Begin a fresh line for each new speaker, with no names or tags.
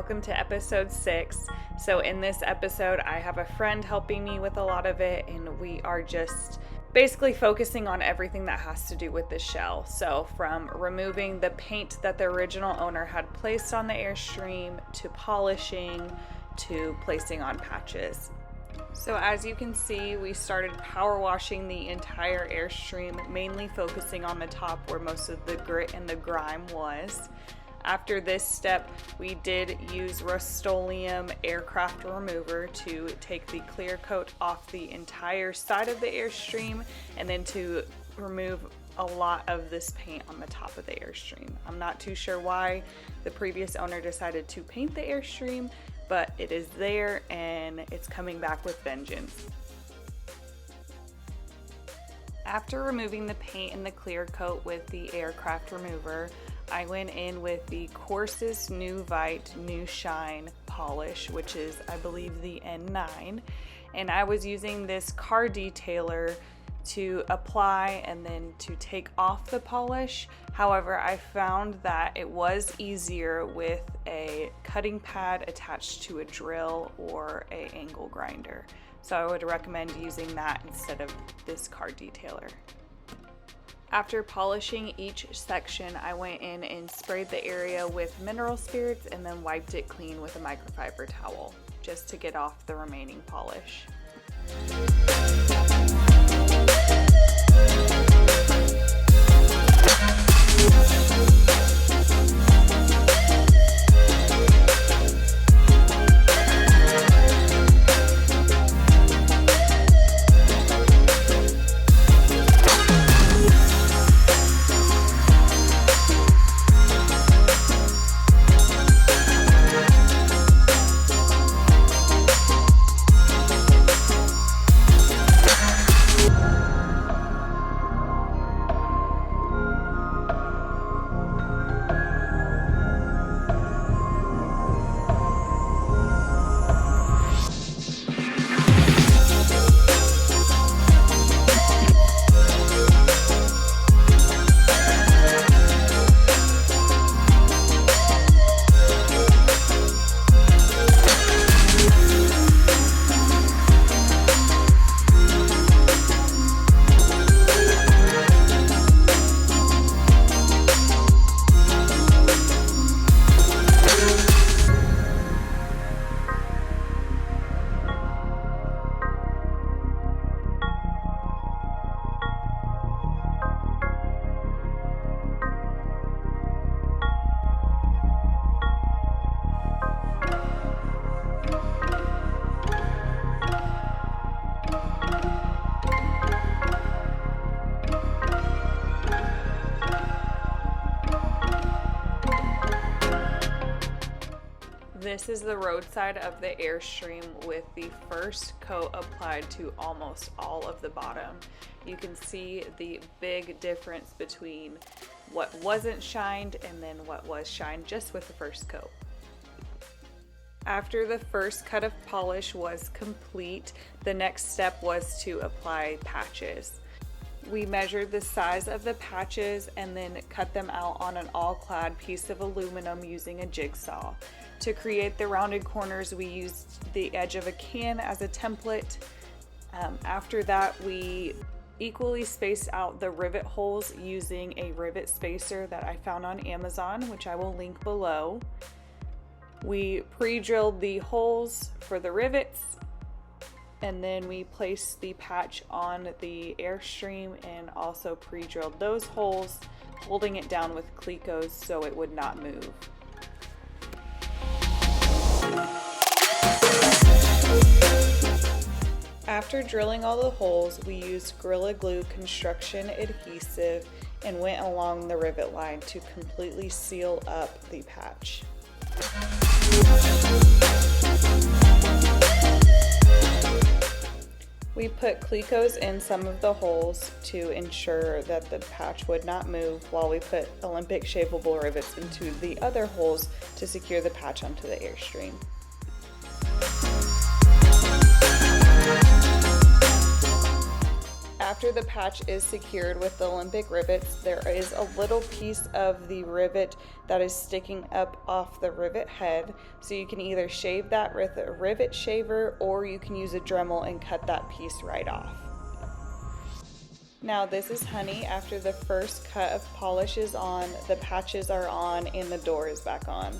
welcome to episode 6. So in this episode, I have a friend helping me with a lot of it, and we are just basically focusing on everything that has to do with the shell. So from removing the paint that the original owner had placed on the Airstream, to polishing, to placing on patches. So as you can see, we started power washing the entire Airstream, mainly focusing on the top where most of the grit and the grime was. After this step, we did use Rust-Oleum aircraft remover to take the clear coat off the entire side of the Airstream, and then to remove a lot of this paint on the top of the Airstream. I'm not too sure why the previous owner decided to paint the Airstream, but it is there and it's coming back with vengeance. After removing the paint and the clear coat with the aircraft remover, I went in with the coarsest Nuvite Nushine polish, which is, I believe, the N9, and I was using this car detailer to apply and then to take off the polish. However, I found that it was easier with a cutting pad attached to a drill or an angle grinder. So I would recommend using that instead of this car detailer. After polishing each section, I went in and sprayed the area with mineral spirits and then wiped it clean with a microfiber towel, just to get off the remaining polish. This is the roadside of the Airstream with the first coat applied to almost all of the bottom. You can see the big difference between what wasn't shined and then what was shined just with the first coat. After the first cut of polish was complete, the next step was to apply patches. We measured the size of the patches and then cut them out on an all-clad piece of aluminum using a jigsaw. To create the rounded corners, we used the edge of a can as a template. After that, we equally spaced out the rivet holes using a rivet spacer that I found on Amazon, which I will link below. We pre-drilled the holes for the rivets, and then we placed the patch on the Airstream and also pre-drilled those holes, holding it down with Clecos so it would not move. After drilling all the holes, we used Gorilla Glue construction adhesive and went along the rivet line to completely seal up the patch. We put Clecos in some of the holes to ensure that the patch would not move, while we put Olympic shapeable rivets into the other holes to secure the patch onto the Airstream.
After
after the patch is secured with the Olympic rivets, there is a little piece of the rivet that is sticking up off the rivet head. So you can either shave that with a rivet shaver, or you can use a Dremel and cut that piece right off. Now this is Honey. After the first cut of polish is on, the patches are on, and the door is back on.